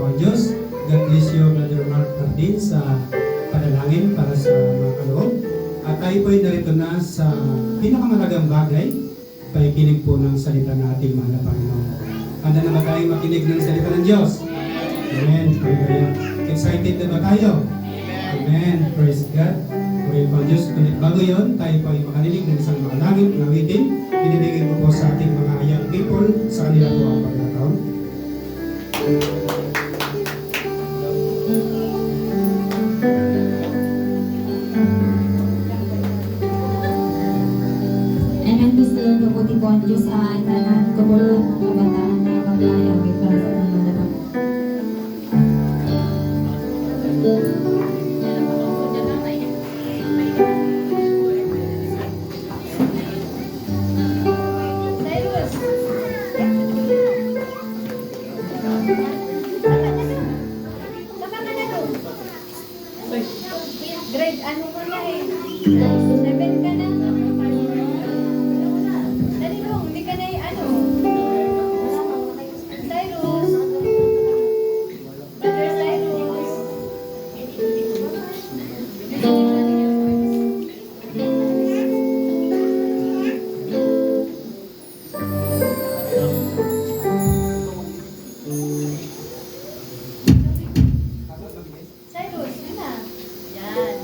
po ang Diyos. God bless you, Brother Mark Cardin, sa panalangin para sa mga kaloob. At tayo po ay narito na sa pinakamalagang bagay, pakikinig po ng salita ng ating mahal na Panginoon. Handa na ba tayo makinig ng salita ng Diyos? Amen. Excited na ba tayo? Amen. Praise God. Purihin po ang Diyos. Bago yun, tayo po ay makalinig ng isang makalangit na awitin. Binibigay ko po sa ating mga young people sa kanila po ang pagkataon. Amen. Gusto mabuti po ang Diyos sa inanan ko po lang ang kabataan na maglayawin para sa mga dapat. Grade ano ko na eh? 7 ka na. Dali dong, hindi ka na ano. Cyrus. Brother Cyrus. Cyrus, yun na. Yan.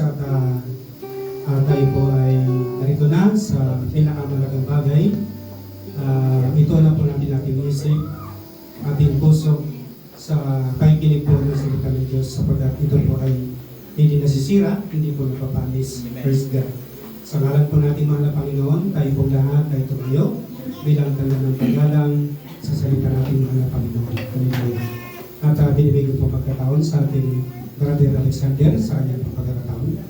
at tayo po ay narito na sa pinakamalagang bagay. Ito na po natin ating isip, ating puso sa pakikinig po ng salita ng Diyos sapagkat ito po ay hindi nasisira, hindi po napapanis. Praise God. Sa ngalan po natin mahal na Panginoon, tayo po lahat ay tumayo bilang tanda ng paggalang sa salita natin mahal na Panginoon. Hallelujah. At binibigyan po pagkataon sa ating Brother Alexander sa kanyang pagkakataon.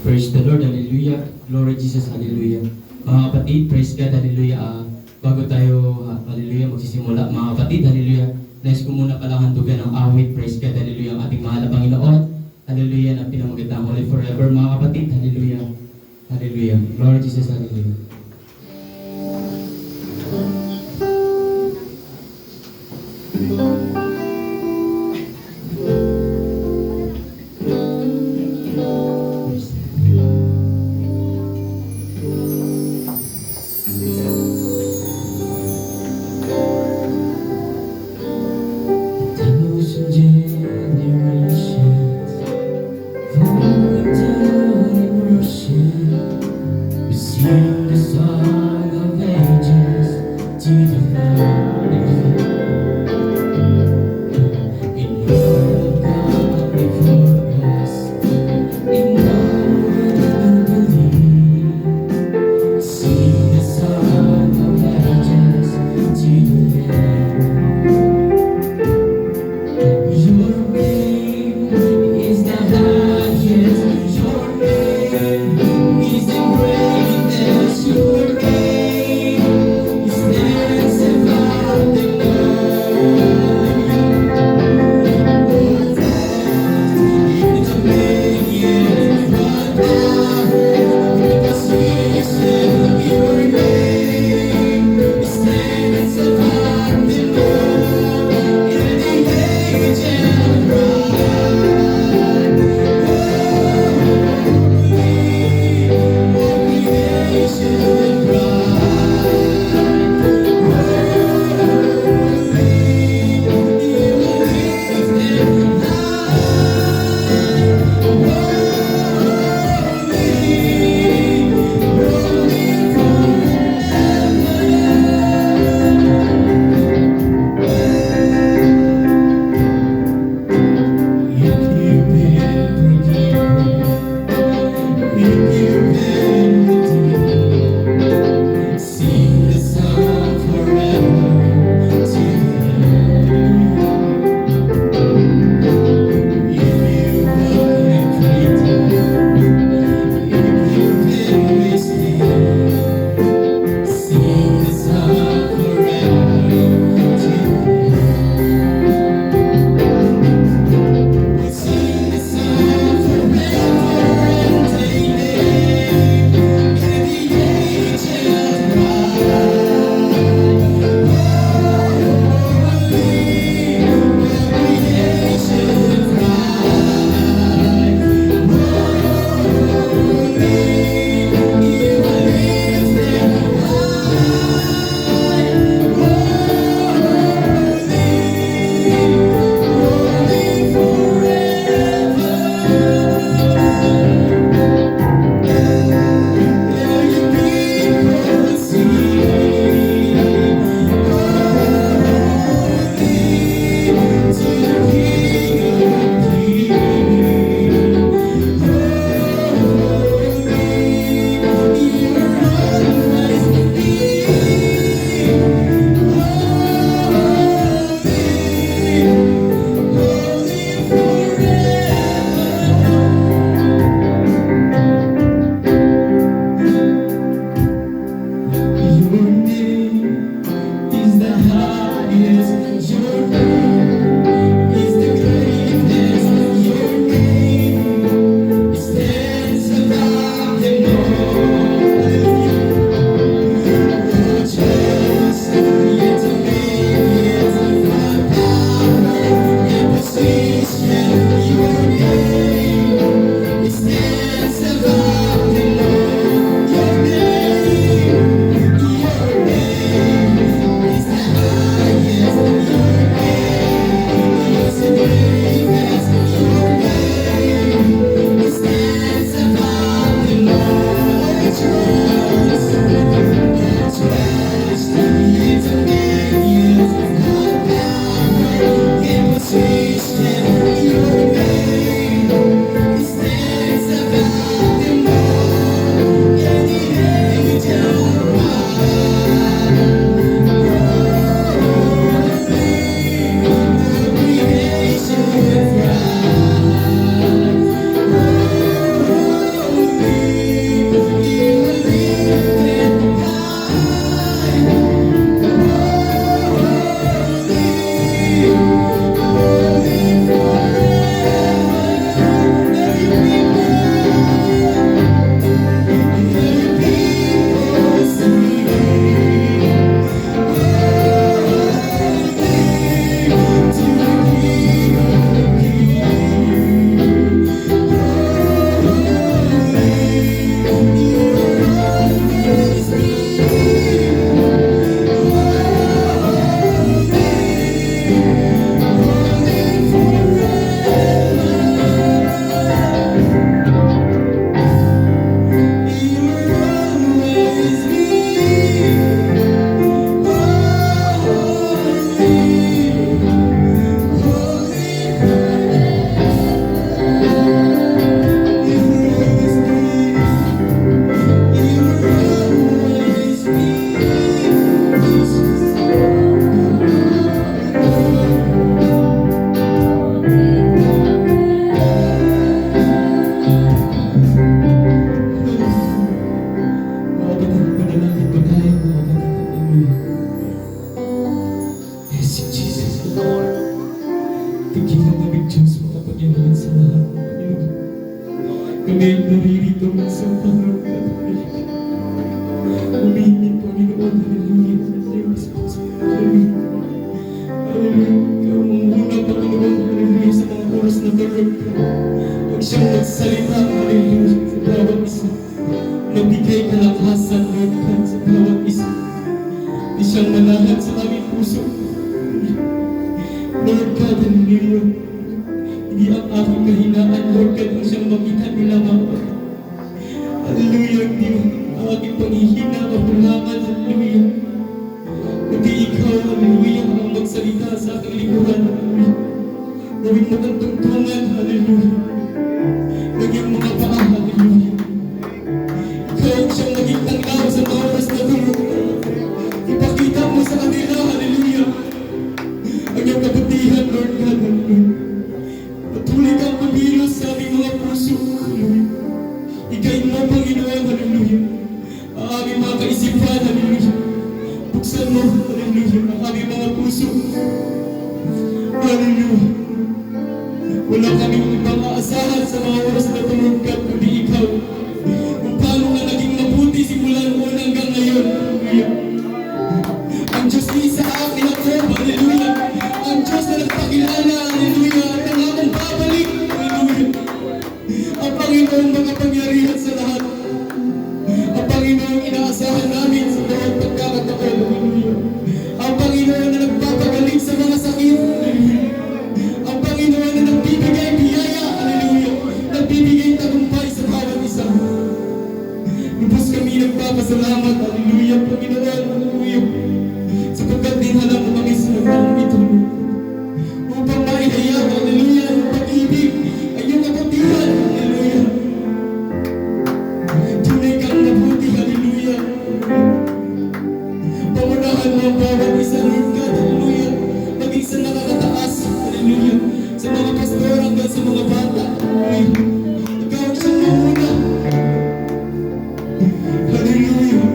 Praise the Lord, Hallelujah. Glory Jesus, Hallelujah. Mga kapatid, praise God, Hallelujah. Bago tayo, Hallelujah, magsisimula, mga kapatid, Hallelujah. Nais ko muna palang handugan ng awit, praise God, Hallelujah, ang ating mahal na Panginoon. Hallelujah, na pinamagandang Holy Forever, mga kapatid, Hallelujah. Hallelujah. Glory Jesus, Hallelujah. Thousand generations falling down in worship, we sing the song of ages to the Lord. In love of God before us, in love we believe, sing the song of ages to the Lord. Your name is the highest. Your name is the greatest. Your name stands above the it's amazing what because your name stands above the sing the song forever to if you were created, if you've been listening, sing the song forever to sing the song forever and daily. The angels Your name is the highest. Your name is the greatest. Your name stands above them all. Just yet amazed by power and position. Your name stands above them all. Your name. Your name is the highest. Your name is the Dakilang namig Diyos, makapangyarihan sa lahat. Kami ay naririto sa Panginoon at humihingi, Panginoon, hallelujah, sa iyong Espiritu. Hallelujah. Hallelujah. Ikaw ang muna, Panginoon, hallelujah, sa mga oras na Lord. Huwag siyang magsalita, hallelujah, sa bawat isa. Magbigay kalakasan, Lord God, sa bawat isa. Di siyang manahan sa aming puso. Lord God, hallelujah. Hindi ang aking kahinaan, Lord God, ang siyang makita nila, Mama. Hallelujah, hindi ang aking panghihina, kapulangan, hallelujah. Kundi ikaw, hallelujah, ang magsalita sa aking likuran, hallelujah. Gawin mo ang tungtungan, hallelujah. Naging mga paa, hallelujah. Ikaw ang siyang maging tanglaw sa mga oras na tulog. Ipakita mo sa kanila, hallelujah, ang iyong kabutihan, Lord God, hallelujah. Patuloy kang kumilos sa aming mga puso, hallelujah. Ikain mo, Panginoon, hallelujah, ang aming mga kaisipan, hallelujah. Buksan mo, hallelujah, ang aming mga puso, hallelujah. Wala kaming ibang aasahan sa mga oras na tulog ka, kundi ikaw. Kung paano nga naging mabuti simula noon hanggang ngayon, hallelujah. Ang Diyos ni Isaac, ni Jacob, hallelujah. Ang Diyos na nagpakilala, hallelujah. At ang among babalik, hallelujah. Ang Panginoon makapangyarihan sa lahat. Ang Panginoon inaasahan namin sa bawat pagkakataon, hallelujah. Ang Panginoon na nagpapagaling sa mga sakit, hallelujah. Ang Panginoon na nagbibigay biyaya, hallelujah. Nagbibigay tagumpay sa bawat isa. Lubos kami nagpapasalamat, hallelujah, Panginoon, hallelujah. Sapagkat dinala mo kami sa lugar ito upang maihayag, hallelujah, ang pag-ibig, ang iyong kabutihan, hallelujah. Tunay kang mabuti, hallelujah. Pangunahan mo ang bawat isa, Lord God, hallelujah. Maging sa nakakataas, hallelujah. Sa mga pastor hanggang sa mga bata, hallelujah. Ikaw ang siyang mauna, hallelujah.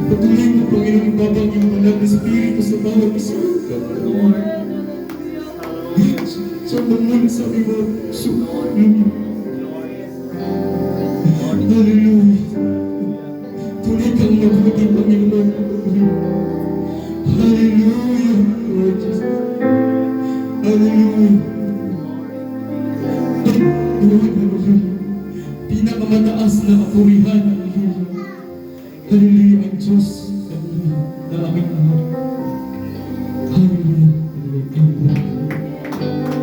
Patuloy mo, Panginoon, babang yung malang Espiritu sa bawat isa. Siya mamuna sa aming mga puso. Hallelujah. Tunay kang mabuti, Panginoon. Hallelujah. Lord Jesus. Hallelujah. Hallelujah. Pinakamataas na kapurihan. Hallelujah. Hallelujah ang Diyos. Hallelujah. Na aming Ama. Hallelujah. Hallelujah.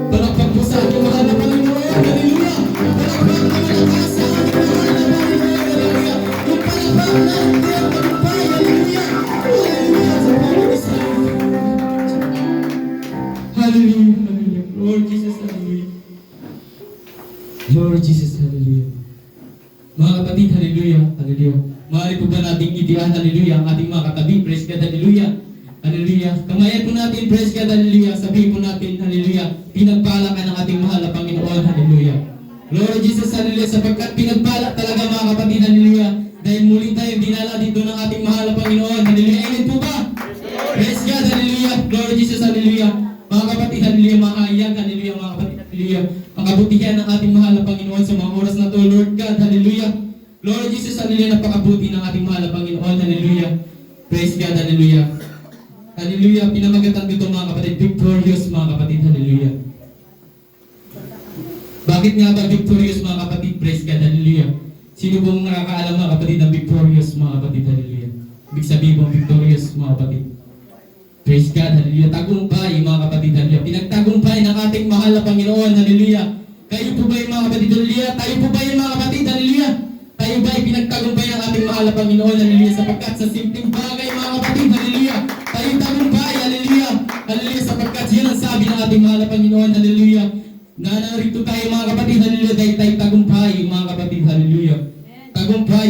Palakpak po sa ating mahal na Panginoon. Hallelujah. Palakpak na malakas sa ating mahal na Panginoon. Hallelujah. Yung palakpak na ang Diyos tagumpay. Hallelujah. Hallelujah. Sa bawat isa. Hallelujah. Hallelujah. Lord Jesus. Hallelujah. Lord Jesus. Hallelujah. Mga kapatid, hallelujah. Hallelujah. Maaari po ba nating itian, hallelujah, ang ating mga katabi, praise God, hallelujah. Hallelujah. Kamayan po natin, praise God, hallelujah. Sabihin po natin, hallelujah. Pinagpala ka ng ating mahal na Panginoon, hallelujah. Lord Jesus, hallelujah. Sapagkat pinagpala talaga mga kapatid, hallelujah. Dahil muli tayo dinala dito ng ating mahal na Panginoon, hallelujah. Amen po ba? Praise God, hallelujah. Lord Jesus, hallelujah. Mga kapatid, hallelujah. Mahayag, hallelujah. Mga kapatid, hallelujah. Ang kabutihan ng ating mahal na Panginoon sa mga oras na to, Lord God, hallelujah. Lord Jesus, hallelujah, napakabuti ng ating mahal na Panginoon, hallelujah. Praise God, hallelujah. Hallelujah, pinamagatan dito mga kapatid, victorious mga kapatid, hallelujah. Bakit nga ba victorious mga kapatid, praise God, hallelujah. Sino pong nakakaalam mga kapatid ng victorious mga kapatid, hallelujah. Ibig sabihin pong victorious mga kapatid. Praise God, hallelujah. Tagumpay mga kapatid, hallelujah. Pinagtagumpay ng ating mahal na Panginoon, hallelujah. Kayo po ba yung mga kapatid, hallelujah? Tayo po ba yung mga kapatid, hallelujah? Tayo ba ay pinagtagumpay ng ating mahal na Panginoon, hallelujah, sapagkat sa simpleng bagay, mga kapatid, hallelujah, tayo tagumpay, hallelujah, hallelujah, sapagkat yan ang sabi ng ating mahal na Panginoon, hallelujah, na narito tayo, mga kapatid, hallelujah, dahil tayo tagumpay, mga kapatid, hallelujah, tagumpay,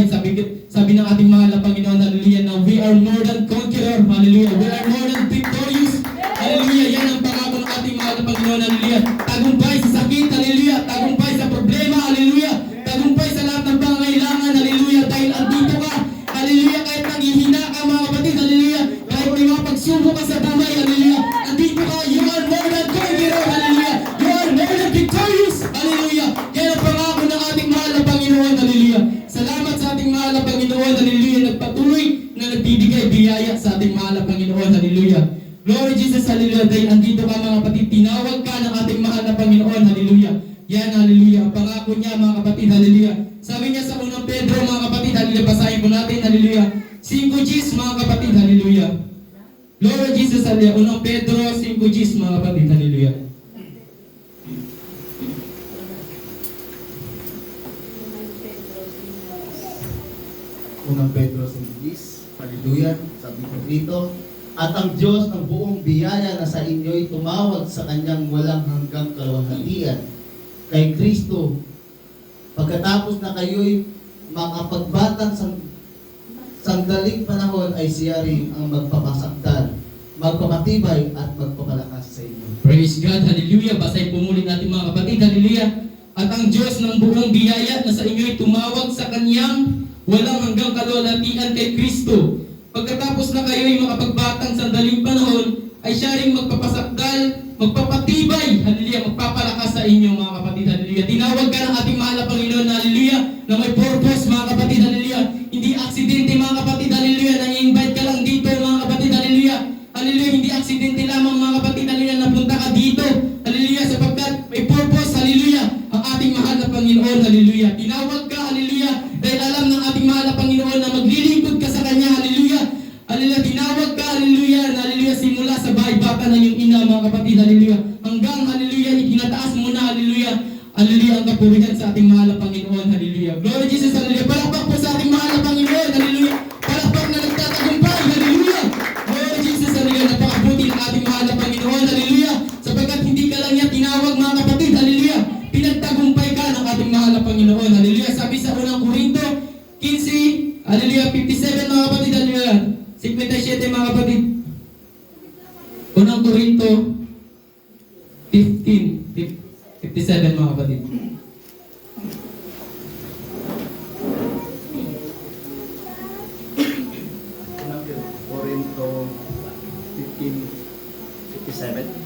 sabi ng ating mahal na Panginoon, hallelujah, na we are more than conqueror, hallelujah, we are more than victorious, hallelujah, yan ang pangako ng ating mahal na Panginoon, hallelujah, tagumpay sa sakit, hallelujah, tagumpay sa problema, hallelujah, tagumpay sa lahat ng pangailangan, hallelujah, dahil andito ka, hallelujah, kahit nanghihina ka mga kapatid, hallelujah, kahit may mga pagsubok ka sa buhay, hallelujah, andito ka, you are more than conqueror, hallelujah, dahil andito ka mga kapatid, tinawag ka ng ating mahal na Panginoon, hallelujah. Yan, hallelujah. Ang pangako niya mga kapatid, hallelujah. Sabi niya sa unang Pedro mga kapatid, hallelujah, basahin po natin, hallelujah. 5 Gs mga kapatid, hallelujah. Lord Jesus, hallelujah. Unang Pedro, 5 Gs mga kapatid, hallelujah. Unang Pedro 5:10, hallelujah, sabi ko dito, at ang Diyos ng buong biyaya na sa inyo'y tumawag sa kanyang walang hanggang kaluwalhatian kay Kristo, pagkatapos na kayo'y makapagbatang sandaling panahon ay siya rin ang magpapasaktan, magpapatibay at magpapalakas sa inyo. Praise God, hallelujah. Basahin po muli natin mga kapatid, hallelujah. At ang Diyos ng buong biyaya na sa inyo'y tumawag sa kanyang walang hanggang kaluwalhatian kay Kristo. Pagkatapos na kayo'y makapagbatang sandaling panahon, ay siya ring magpapasakdal, magpapatibay, hallelujah, magpapalakas sa inyo mga kapatid, hallelujah. Tinawag ka ng ating mahal na Panginoon, hallelujah, na may purpose mga kapatid, hallelujah. Hindi aksidente mga kapatid, hallelujah, na i-invite ka lang dito mga kapatid, hallelujah. Hallelujah, hindi aksidente lamang mga kapatid, hallelujah, napunta ka dito, hallelujah, sapagkat may purpose, hallelujah, ang ating mahal na Panginoon, hallelujah. Tinawag ka, hallelujah, dahil alam ng ating mahal na Panginoon na maglilingkod ka sa Kanya, hallelujah. Hallelujah, tinawag ka, hallelujah, hallelujah, simula sa bahay bata ng iyong ina, mga kapatid, hallelujah. Hanggang, hallelujah, itinataas mo na, hallelujah, hallelujah, ang kapurihan sa ating mahal na Panginoon, hallelujah. Glory Jesus, hallelujah. Palakpak po sa ating mahal na Panginoon, hallelujah. Palakpak na nagtatagumpay, hallelujah. Glory Jesus, hallelujah. Napakabuti ng ating mahal na Panginoon, hallelujah. Sapagkat hindi ka lang niya tinawag, mga kapatid, hallelujah. Pinagtagumpay ka ng ating mahal na Panginoon, hallelujah. Sabi sa unang Korinto 15, hallelujah, 57 mga kapatid, hallelujah. 57 mga kapatid. Unang Korinto 57 mga kapatid. Unang Korinto 15:57.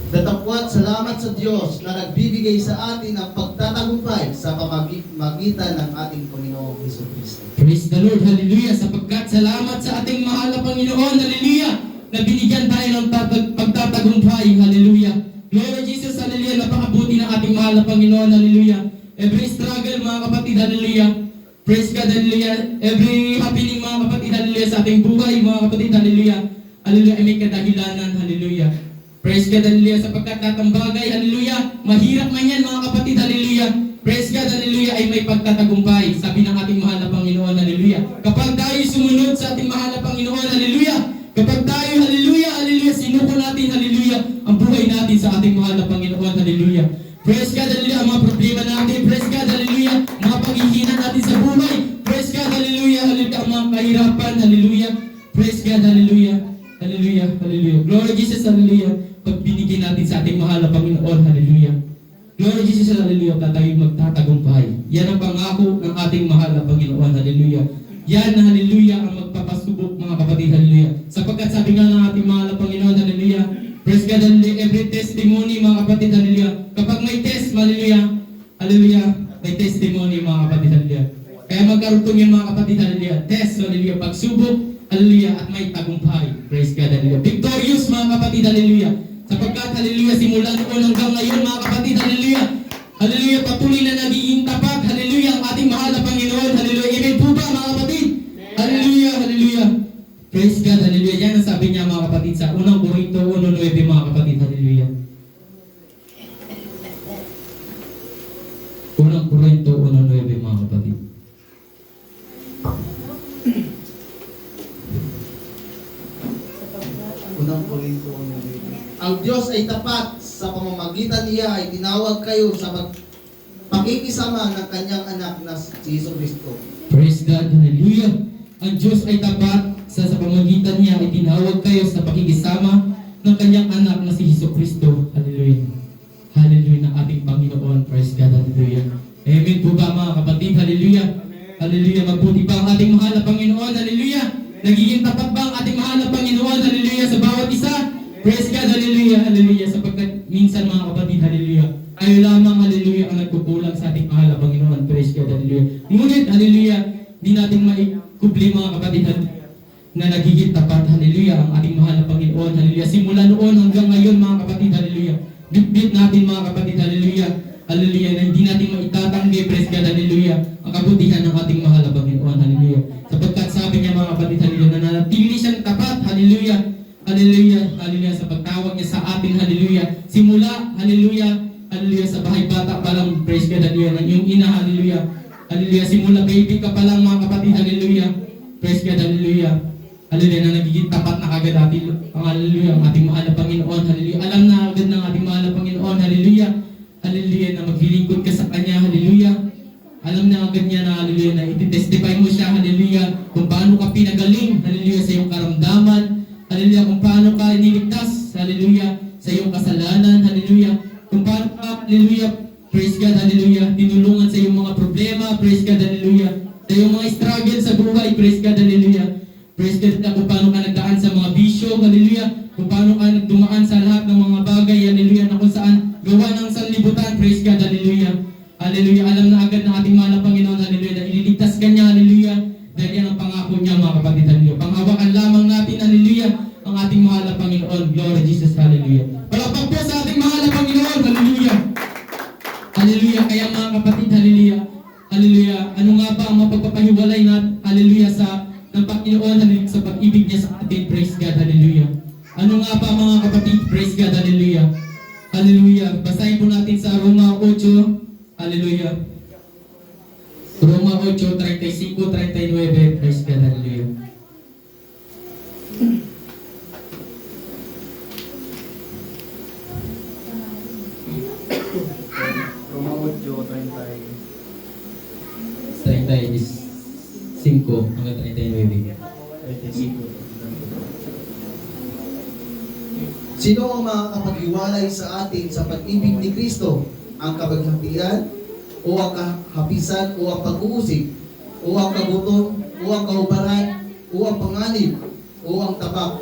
Datapwat salamat sa Diyos na nagbibigay sa atin ng pagtatagumpay sa pamamagitan ng ating Panginoong Jesucristo. Praise the Lord, hallelujah. Sapagkat salamat sa ating mahal na Panginoon, hallelujah, na binigyan tayo ng pagtatagumpay, hallelujah. Glory Jesus, hallelujah. Napakabuti ng ating mahal na Panginoon, hallelujah. Every struggle mga kapatid, hallelujah. Praise God, hallelujah. Every happening mga kapatid, hallelujah, sa ating buhay mga kapatid, hallelujah. Hallelujah, ay may kadahilanan, hallelujah. Praise God, hallelujah, sapagkat lahat ng bagay, hallelujah, mahirap man yan mga kapatid, hallelujah. Praise God, hallelujah, ay may pagtatagumpay. Sabi ng ating mahal na Panginoon, hallelujah. Kapag tayo sumunod sa ating mahal na Panginoon, hallelujah. Kapag tayo, hallelujah, hallelujah, sinuko natin, hallelujah, ang buhay natin sa ating mahal na Panginoon, hallelujah. Praise God, hallelujah, ang mga problema natin, praise God, hallelujah, mga paghihina natin sa buhay, praise God, hallelujah, hallelujah, ang mga kahirapan, hallelujah. Praise God, hallelujah, hallelujah, hallelujah. Glory Jesus, hallelujah. Pag binigyan natin sa ating mahal na Panginoon, hallelujah. Glory Jesus, hallelujah, tayo magtatagumpay. Yan ang pangako ng ating mahal na Panginoon, hallelujah. Yan na, hallelujah, ang magpapasubok mga kapatid, hallelujah. Sapagkat sabi nga ng ating mahal na Panginoon, hallelujah, praise God, hallelujah, every testimony mga kapatid, hallelujah. Kapag may test, hallelujah, hallelujah, may testimony mga kapatid, hallelujah. Kaya magkarugtong yan mga kapatid, hallelujah. Test, hallelujah, pagsubok, hallelujah, at may tagumpay. Praise God, hallelujah. Victorious mga kapatid, hallelujah. Sapagkat, hallelujah, simula noon hanggang ngayon mga kapatid, hallelujah. Hallelujah, patuloy na nagiging tapat, hallelujah, ang ating mahal na Panginoon, hallelujah. Amen po ba mga kapatid? Hallelujah, hallelujah. Praise God, hallelujah. Yan ang sabi niya mga kapatid sa unang Korinto 1:9 mga kapatid, hallelujah. Unang Korinto 1:9 mga kapatid. Unang Korinto 1:9. Ang Diyos ay tapat, sa pamamagitan niya ay tinawag kayo sa pakikisama ng kanyang anak na si Jesucristo. Praise God, hallelujah. Ang Diyos ay tapat, sa pamamagitan niya ay tinawag kayo sa pakikisama ng kanyang anak na si Jesucristo. Hallelujah. Hallelujah ng ating Panginoon. Praise God, hallelujah. Amen po ba mga kapatid? Hallelujah. Hallelujah. Mabuti ba ang ating mahal na Panginoon? Hallelujah. Nagiging tapat ba ang ating mahal na Panginoon? Hallelujah. Sa bawat isa. Praise God, hallelujah. Hallelujah. Sapagkat minsan mga kapatid, hallelujah, tayo lamang, hallelujah, ang nagkukulang sa ating mahal na Panginoon. Praise God, hallelujah. Ngunit, hallelujah, di natin maikubli mga kapatid, hallelujah. na nagiging tapat, hallelujah, ang ating mahal na Panginoon, hallelujah. Simula noon hanggang ngayon, mga kapatid, hallelujah. Bit natin, mga kapatid, hallelujah, hallelujah, na hindi natin maitatanggi, praise God, hallelujah, ang kabutihan ng ating mahal na Panginoon, hallelujah. Sapagkat sabi niya, mga kapatid, hallelujah, na nanatili siyang tapat, hallelujah, hallelujah, hallelujah, sa pagtawag niya sa atin, hallelujah. Simula, hallelujah, hallelujah, sa bahay bata pa lang, praise God, hallelujah, ng iyong ina, hallelujah, hallelujah, simula baby ka pa lang, mga kapatid, hallelujah, praise God, hallelujah, hallelujah, na nagiging tapat na agad atin, ang hallelujah, ang ating mahal na Panginoon, hallelujah, alam na agad ng ating mahal na Panginoon, hallelujah, hallelujah, na maglilingkod ka sa Kanya, hallelujah, alam na agad niya na, hallelujah, na ititestify mo siya, hallelujah, kung paano ka pinagaling, hallelujah, sa iyong karamdaman, hallelujah, kung paano ka iniligtas, hallelujah, sa iyong kasalanan, hallelujah, kung paano ka, hallelujah, praise God, hallelujah, tinulungan sa iyong mga problema, praise God, hallelujah, sa iyong mga struggle sa buhay, praise God, hallelujah, praise God, kung paano ka nagdaan sa mga bisyo, hallelujah, kung paano ka nagdumaan sa lahat ng mga bagay, hallelujah, na kung saan gawa ng sanlibutan, praise God, hallelujah, hallelujah, alam na agad ng ating mahal na Panginoon, hallelujah, na ililigtas ka niya, hallelujah, dahil yan ang pangako niya, mga kapatid, hallelujah, panghawakan lamang natin, hallelujah, ang ating mahal na Panginoon, glory Jesus, hallelujah. Palakpak po sa ating mahal na Panginoon, hallelujah, hallelujah, kaya mga kapatid, hallelujah, hallelujah, ano nga ba ang mapagpapahiwalay na, hallelujah, ng Panginoon, hallelujah, sa pag-ibig niya sa atin, praise God, hallelujah. Ano nga ba mga kapatid, praise God, hallelujah, hallelujah. Basahin po natin sa Roma 8, hallelujah. Roma 8, 35, 39, praise God, hallelujah. Roma 8:30. 35 hanggang 39. Sino ang makakapag-iwalay sa atin sa pag-ibig ni Kristo? Ang kabaghatian, o ang kahapisan, o ang pag-uusig, o ang kagutom, o ang kahubaran, o ang panganib, o ang tabak.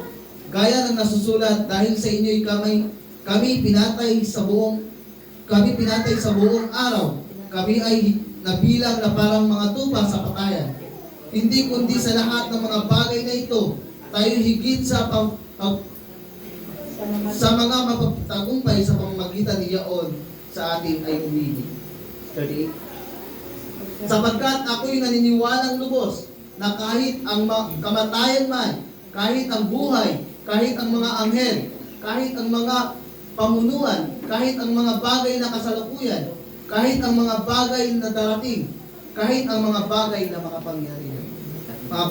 Gaya ng nasusulat, dahil sa inyo'y kami pinatay sa buong araw. Kami ay nabilang na parang mga tupa sa patayan. Hindi kundi sa lahat ng mga bagay na ito, tayo higit sa mga mapagtagumpay sa pamamagitan ni Yaon sa atin ay umibig. 38. Sapagkat ako'y naniniwalang lubos na kahit ang kamatayan man, kahit ang buhay, kahit ang mga anghel, kahit ang mga pamunuan, kahit ang mga bagay na kasalukuyan, kahit ang mga bagay na darating, kahit ang mga bagay na makapangyarihan. Mga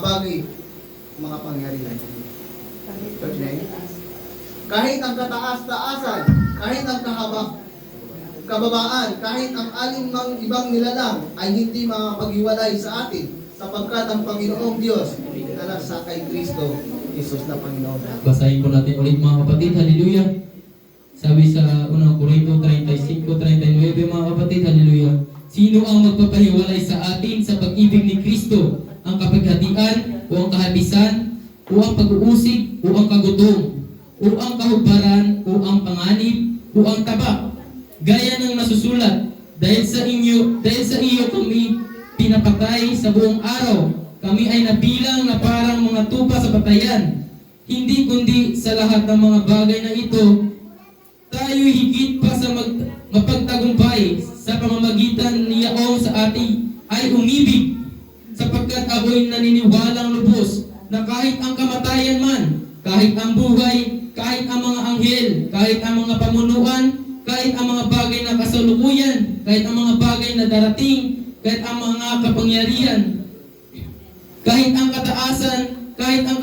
pangyarihan. 39. Kahit ang kataas-taasan, kahit ang kababaan, kahit ang alinmang ibang nilalang ay hindi makapaghiwalay sa atin sapagkat ang Panginoong Diyos na nasa kay Kristo Jesus na Panginoon. Basahin po natin ulit mga kapatid, hallelujah. Sabi sa unang Korinto 35:39, mga kapatid, hallelujah. Sino ang magpapahiwalay sa atin sa pag-ibig ni Kristo? Ang kapaghatian, o ang kahabisan, o ang pag-uusig, o ang kagutom, o ang kahubaran, o ang panganib, o ang tabak. Gaya ng nasusulat, dahil sa iyo kami pinapatay sa buong araw. Kami ay nabilang na parang mga tupa sa patayan. Hindi kundi sa lahat ng mga bagay na ito, tayo higit pa sa mapagtagumpay sa pamamagitan ni Yaong sa ating ay umibig. Sapagkat ako'y naniniwalang lubos na kahit ang kamatayan man, kahit ang buhay, kahit ang mga anghel, kahit ang mga pamunuan, kahit ang mga bagay na kasalukuyan, kahit ang mga bagay na darating, kahit ang mga kapangyarihan, kahit ang kataasan, kahit ang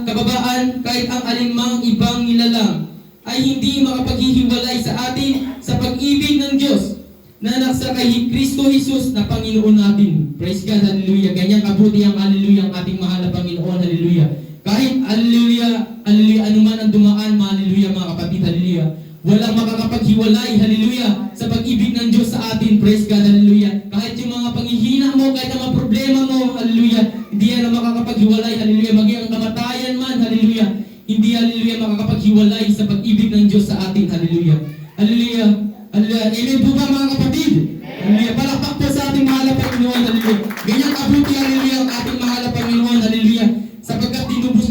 kababaan, kahit ang alinmang ibang nilalang, ay hindi makapaghihiwalay sa atin sa pag-ibig ng Diyos na nasa kay Kristo Jesus na Panginoon natin. Praise God, hallelujah. Ganyan kabuti ang hallelujah ang ating mahal na Panginoon, hallelujah. Kahit hallelujah, hallelujah, anuman ang dumaan, hallelujah mga kapatid, hallelujah. Walang makakapaghiwalay, hallelujah, sa pag-ibig ng Diyos sa atin, praise God, hallelujah. Kahit yung mga panghihina mo, kahit ang mga problema mo, hallelujah, hindi yan ang makakapaghiwalay, hallelujah. Maging ang kamatayan man, hallelujah, hindi, hallelujah, makakapaghiwalay sa pag-ibig ng Diyos sa atin, hallelujah. Hallelujah, hallelujah. Amen po ba mga kapatid? Hallelujah. Palakpak po sa ating mahal na Panginoon, hallelujah. Ganyan kabuti, hallelujah, ang ating mahal na Panginoon, hallelujah. Sapagkat tinubos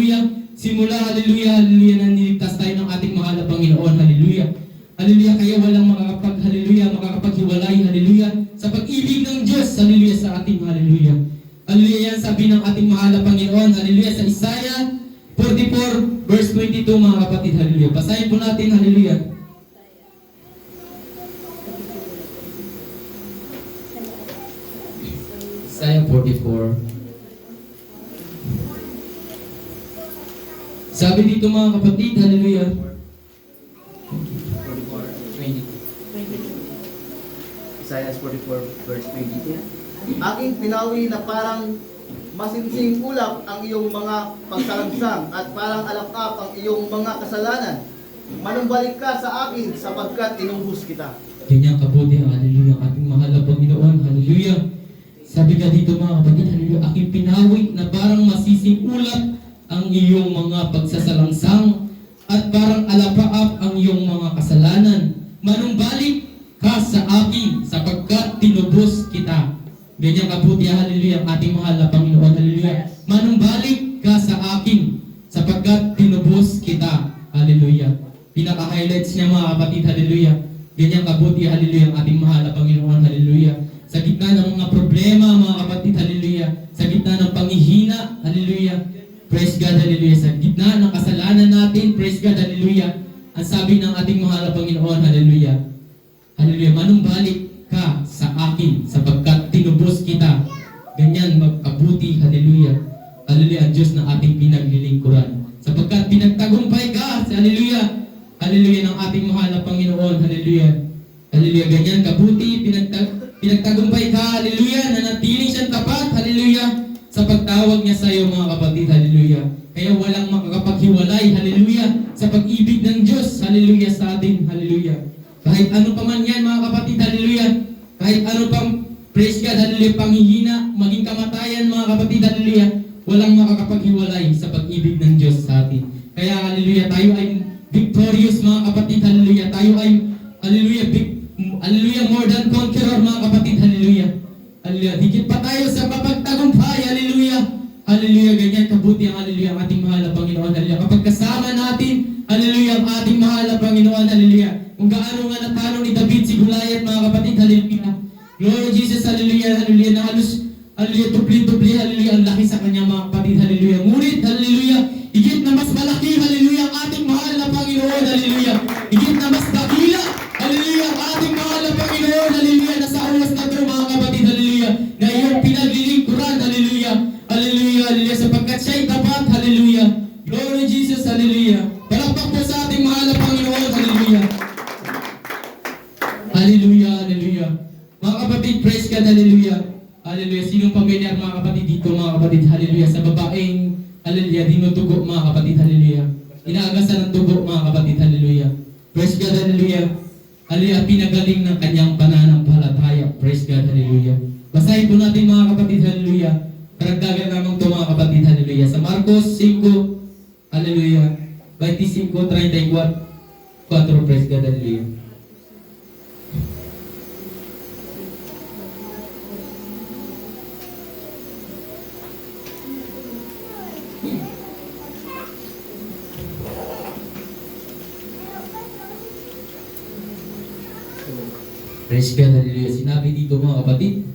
hallelujah, simula, hallelujah, hallelujah, na niligtas tayo ng ating mahal na Panginoon, hallelujah. Hallelujah, kaya walang makakapaghiwalay, hallelujah, sa pag-ibig ng Diyos, hallelujah, sa ating, hallelujah. Hallelujah, yan sabi ng ating mahal na Panginoon, hallelujah, sa Isaiah 44, verse 22, mga kapatid, hallelujah. Basahin po natin, hallelujah. Isaiah 44. Sabi dito mga kapatid, hallelujah. 22. Isaiah 44 verse 22. Aking pinawi na parang masinsing ulap ang iyong mga pagsalangsang at parang alakap ang iyong mga kasalanan. Manumbalik ka sa akin sapagkat tinubos kita. Ganyan kabuti, hallelujah, ating mahal na Panginoon, hallelujah. Sabi ka dito mga kapatid, hallelujah, aking pinawi na parang masising ulap ang iyong mga pagsasalangsang at parang alapaap ang iyong mga kasalanan. Manumbalik ka sa akin sapagkat tinubos kita. Ganyan kabuti, hallelujah, ang ating mahal na Panginoon, hallelujah. Manumbalik ka sa akin sapagkat tinubos kita, hallelujah. Pinaka-highlights niya mga kapatid, hallelujah. Ganyan kabuti, hallelujah, ang ating mahal na Panginoon, hallelujah. Sa gitna ng mga problema, mga kapatid, hallelujah. Sa gitna ng panghihina, hallelujah. Praise God, hallelujah. Sa gitna ng kasalanan natin, praise God, hallelujah. Ang sabi ng ating mahal na Panginoon, hallelujah. Hallelujah, manumbalik ka sa akin sapagkat tinubos kita. Ganyan magkabuti, hallelujah. Hallelujah, ang Diyos na ating pinaglilingkuran. Sapagkat pinagtagumpay ka, hallelujah. Hallelujah, ng ating mahal na Panginoon, hallelujah. Hallelujah, ganyan kabuti, pinagtagumpay ka, hallelujah, na natiling siyang tapat, hallelujah, sa pagtawag niya sa iyo mga kapatid, hallelujah. Kaya walang makakapaghiwalay, hallelujah, sa pag-ibig ng Diyos, hallelujah, sa atin, hallelujah. Kahit ano pa man yan mga kapatid, hallelujah, kahit ano pang, praise God, hallelujah, panghihina, maging kamatayan mga kapatid, hallelujah, walang makakapaghiwalay sa pag-ibig ng Diyos sa atin. Kaya, hallelujah, tayo ay victorious mga kapatid, hallelujah, tayo ay, hallelujah, hallelujah, more than conqueror mga kapatid, hallelujah. Hallelujah. Higit pa tayo sa mapagtagumpay. Hallelujah. Hallelujah. Ganyan kabuti ang hallelujah ang ating mahal na Panginoon. Hallelujah. Kapag kasama natin, hallelujah, ang ating mahal na Panginoon. Hallelujah. Kung gaano nga natalo ni David si Goliath, mga kapatid, hallelujah. Glory Jesus, hallelujah, hallelujah. Na halos, hallelujah, tupli-tupli, hallelujah. Ang laki sa kanya, mga kapatid, hallelujah. Ngunit, hallelujah, higit na mas malaki, hallelujah, ang ating mahal na Panginoon, hallelujah. Higit na mas dakila, hallelujah, ang ating mahal na Panginoon, hallelujah. Nasa oras na ito, mga kapatid, hallelujah, na iyong pinaglilingkuran, hallelujah, hallelujah, hallelujah, sapagkat siya'y tapat, hallelujah. Glory Jesus, hallelujah. Palakpak po sa ating mahal na Panginoon, hallelujah. Hallelujah, hallelujah. Mga kapatid, praise God, hallelujah. Hallelujah. Sinong pamilyar mga kapatid dito, mga kapatid, hallelujah. Sa babaeng, hallelujah, dinutugo, mga kapatid, hallelujah. Inaagasan ng tugo, mga kapatid, hallelujah. Praise God, hallelujah. Hallelujah, pinagaling ng kanyang pananampalataya. Praise God, hallelujah. Basahin po natin mga kapatid, hallelujah. Karagdagan naman ito mga kapatid, hallelujah. Sa Marcos 5, hallelujah. 25:34, praise God, hallelujah. Praise God, hallelujah. Sinabi dito mga kapatid,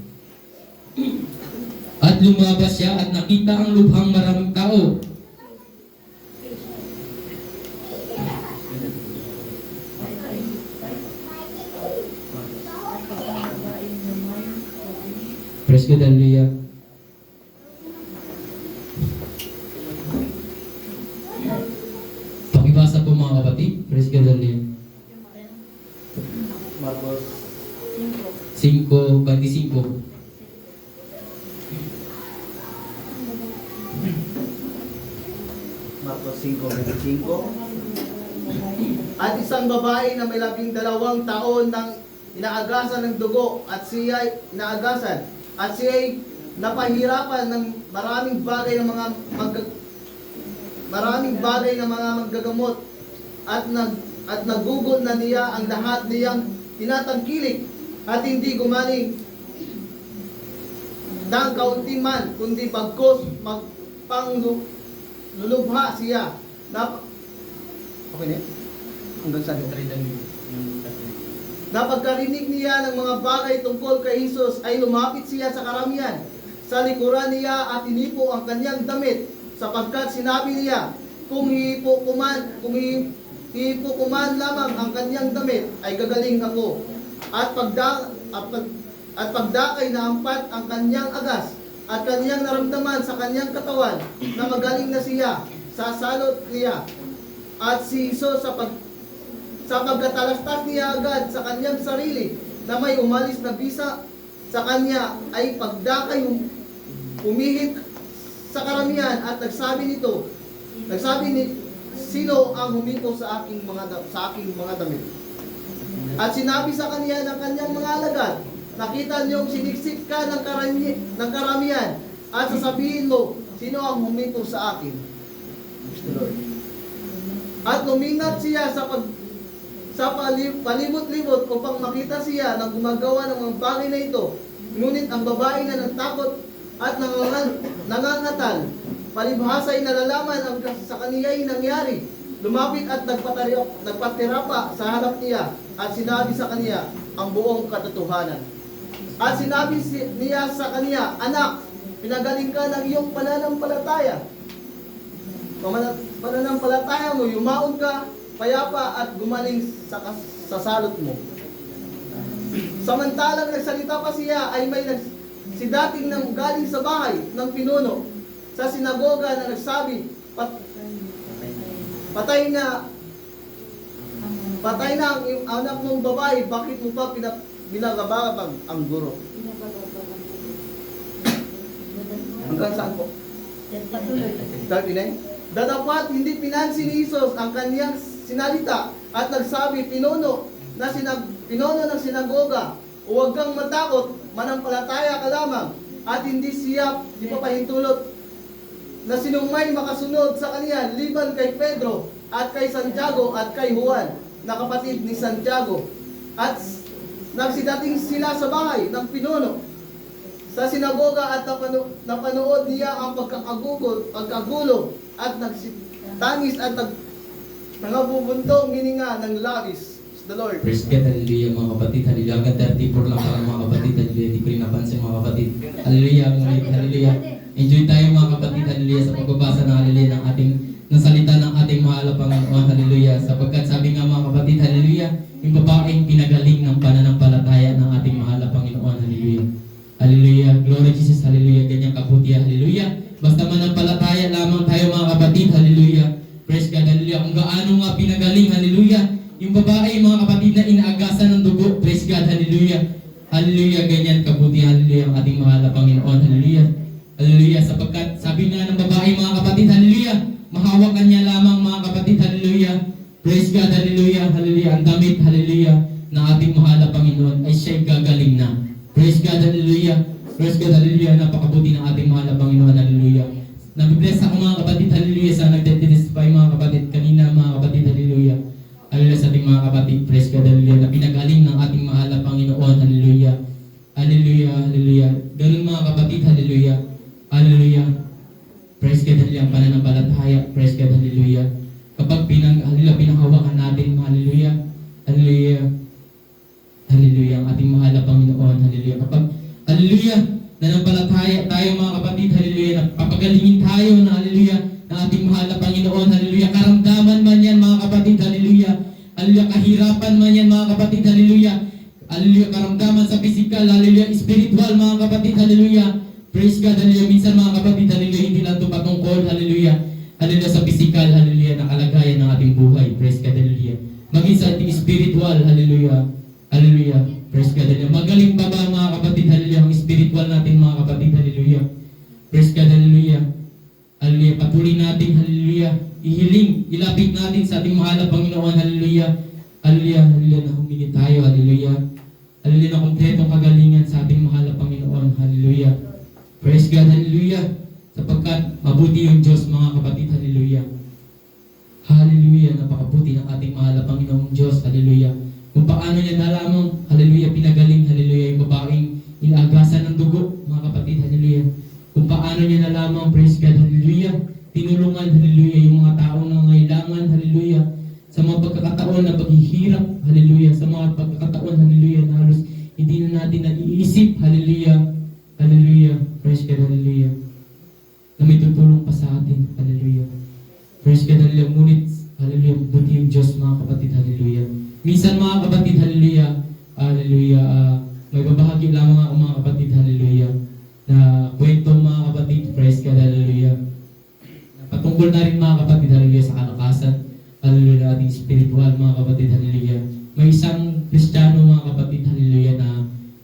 at lumabas siya at nakita ang lubhang maraming tao. Praise God, hallelujah. Pakibasa po mga kapatid. Praise God, hallelujah. Marcos 5:25. Marcos 5:25. At isang babae na may 12 taon ng inaagasan ng dugo at siya'y inaagasan at siya'y napahirapan ng maraming bagay ng mga manggagamot at nagugol na niya ang lahat niyang tinatangkilik at hindi gumaling ng kaunti man kundi bagkos lulubha siya. Okay na? Hanggang sa napagkarinig niya ng mga bagay tungkol kay Jesus ay lumapit siya sa karamihan. Sa likuran niya at inipo ang kanyang damit sapagkat sinabi niya, kung hihipo ko man lamang ang kanyang damit ay gagaling ako. At pagdakay na ampat ang kanyang agas at kanyang naramdaman sa kanyang katawan na magaling na siya, sasalot niya. At si Jesus sa pagkatalastas niya agad sa kanyang sarili na may umalis na bisa sa kanya ay pagdakay umihit sa karamihan at nagsabi ni sino ang huminto sa aking mga damit. At sinabi sa kanya ng kanyang mga alagad, nakita niyong siniksik ka ng karamihan at sasabihin mo, sino ang huminto sa akin? At lumingat siya sa palimot-limot upang makita siya na gumagawa ng mga bagay na ito. Ngunit ang babae na natakot at nangangatal, palibhasay nalalaman ang sa kaniya'y nangyari. Lumapit at nagpatirapa sa harap niya at sinabi sa kaniya ang buong katotohanan. At sinabi niya sa kaniya, anak, pinagaling ka ng iyong pananampalataya. Pananampalataya mo, yumaon ka, payapa at gumaling sa salot mo. Samantalang nagsalita pa siya ay may si dating nang galing sa bahay ng pinuno sa sinagoga na nagsabi, patay na ang anak mong babae, bakit mo pa binagabagabag ang guro? Hanggang saan po? 39. Dadapat hindi pinansin ni Jesus ang kaniyang sinalita at nagsabi, pinuno ng sinagoga, huwag kang matakot, manampalataya ka lamang, at hindi siya ipapahintulot na sinumay makasunod sa kaniya liban kay Pedro at kay Santiago at kay Juan na kapatid ni Santiago. At nagsidating sila sa bahay ng pinuno sa sinagoga at napanood niya ang pagkagulo at nagtangis at nangabubuntong hininga ng labis. The Lord. Praise God, hallelujah mga kapatid, hallelujah. Hanggang 34 lang para mga kapatid, hallelujah. Hindi ko rin napansin mga kapatid. Hallelujah, hallelujah. Enjoy tayo mga kapatid, hallelujah, sa pagbabasa ng hallelujah ng salita ng ating mahal na Panginoon, hallelujah. Sapagkat sabi nga mga kapatid, hallelujah, yung babaeng pinagaling ng pananampalataya ng ating mahal na Panginoon, hallelujah. Hallelujah, glory Jesus, hallelujah. Ganyang kabuti, hallelujah. Basta manampalataya lamang tayo mga kapatid, hallelujah. Praise God, hallelujah. Kung gaano nga pinagaling, hallelujah. Yung babae, mga kapatid na inaagasan ng dugo, praise God, hallelujah. Hallelujah, ganyan kabuti, hallelujah, ang ating mahal na Panginoon, hallelujah. Hallelujah, sapagkat sabi nga ng babae, mga kapatid, hallelujah, mahawakan niya lamang mga kapatid, hallelujah. Praise God, hallelujah, hallelujah. Ang damit, hallelujah, ng ating mahal na Panginoon ay siya'y gagaling na. Praise God, hallelujah. Praise God, hallelujah. Napakabuti ng ating mahal na Panginoon, hallelujah. Nabibless ako mga kapatid, hallelujah, sa nagtestify mga kapatid kanina, mga kapatid, hallelujah. Hallelujah sa ating mga kapatid, praise God, hallelujah, na pinagaling ng ating mahal na Panginoon, hallelujah. Hallelujah, hallelujah. Ganun mga kapatid, hallelujah. Hallelujah. Praise God, hallelujah, ang pananampalataya, praise God, hallelujah. Kapag pinanghawakan natin, hallelujah, hallelujah, hallelujah, ang ating mahal na Panginoon, hallelujah. Kapag, hallelujah, nanampalataya tayo mga kapatid, hallelujah, napapagalingin tayo na hallelujah, ng ating mahal na Panginoon, hallelujah. Karamdaman man yan mga kapatid, hallelujah. Hallelujah, kahirapan man yan mga kapatid, hallelujah. Hallelujah, karamdaman sa physical, hallelujah, spiritual mga kapatid, hallelujah. Praise God, hallelujah. Minsan mga kapatid, hallelujah, hindi lang ito patungkol, hallelujah. Hallelujah, sa physical, hallelujah, na kalagayan ng ating buhay, praise God, hallelujah. Maging sa ating spiritual, hallelujah. Hallelujah, praise God, hallelujah. Magaling pa ba mga kapatid, hallelujah, ang spiritual natin mga kapatid, hallelujah. Praise God, hallelujah. Hallelujah, patuloy natin, hallelujah, ihiling, ilapit natin sa ating mahal na Panginoon, hallelujah. Hallelujah, hallelujah, na humingi tayo, hallelujah. Hallelujah, na kumpletong kagalingan sa ating mahal na Panginoon, hallelujah. Praise God, hallelujah. Sapagkat mabuti yung Diyos mga kapatid, hallelujah. Hallelujah, napakabuti ng ating mahal na Panginoong Diyos, hallelujah. Kung paano niya nalamang, hallelujah, pinagaling, hallelujah, yung babaeng inagasan ng dugo, mga kapatid, hallelujah. Kung paano niya nalamang, praise God, hallelujah, tinulungan, hallelujah, pagkakataon na paghihirap, hallelujah, sa mga pagkakataon, hallelujah, na halos hindi na natin naiisip, hallelujah, hallelujah, praise God, hallelujah, na may tutulong pa sa atin, hallelujah, praise God, hallelujah, ngunit, hallelujah, buti yung Diyos, mga kapatid, hallelujah. Minsan, mga kapatid, hallelujah, hallelujah, may babahagi lamang ako, mga kapatid, hallelujah, na kwento, mga kapatid, praise God, hallelujah, patungkol na rin, mga kapatid, hallelujah, sa kalakasan, hallelujah, na ating spiritual, mga kapatid, hallelujah. May isang Kristiyano, mga kapatid, hallelujah,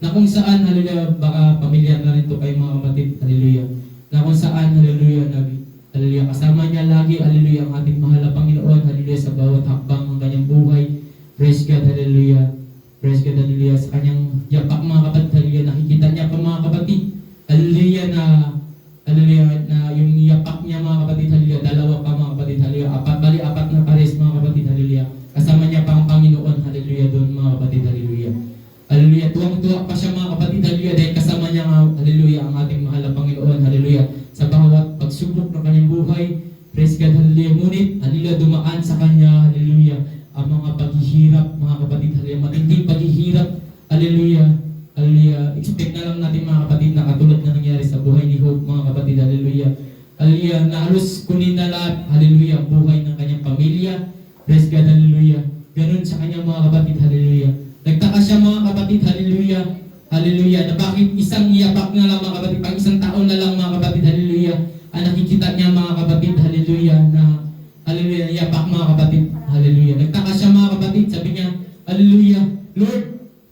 na kung saan, hallelujah, baka pamilyar na rin to kayo, mga kapatid, hallelujah, na kung saan, hallelujah, hallelujah, kasama niya lagi, hallelujah, ang ating mahal na Panginoon, hallelujah, sa bawat hakbang ng kanyang buhay, praise God, hallelujah, praise God, hallelujah, sa kanyang yapak, mga kapatid, hallelujah, nakikita niya pa, mga kapatid, hallelujah, hallelujah, na yung yapak niya, mga kapatid, hallelujah, dalawa pa, mga kapatid, hallelujah, apat na pares, mga kapatid, hallelujah, kasama niya pa ang Panginoon, hallelujah, doon, mga kapatid, hallelujah, hallelujah, tuwang-tuwa pa siya, mga kapatid, hallelujah, dahil kasama niya, hallelujah, ang ating mahal na Panginoon, hallelujah, sa bawat pagsubok ng kanyang buhay, praise God, hallelujah, ngunit, hallelujah, dumaan sa kanya, hallelujah, ang mga paghihirap, mga kapatid, hallelujah, matinding paghihirap, hallelujah, hallelujah, expect na lang natin, mga kapatid, na katulad na nangyari sa buhay ni Hope, mga kapatid, hallelujah, hallelujah, na halos kunin na lahat, hallelujah, ang buhay ng kanyang pamilya, praise God, hallelujah, ganun sa kanyang mga kapatid, hallelujah, nagtaka siya, mga kapatid, hallelujah, hallelujah, na bakit isang iyapak na lang, mga kapatid, pang isang taon na lang, mga kapatid, hallelujah, ang nakikita niya, mga kapatid, hallelujah, na hallelujah, iyapak, mga kapatid, hallelujah, nagtaka siya, mga kapatid, sabi niya, hallelujah, Lord,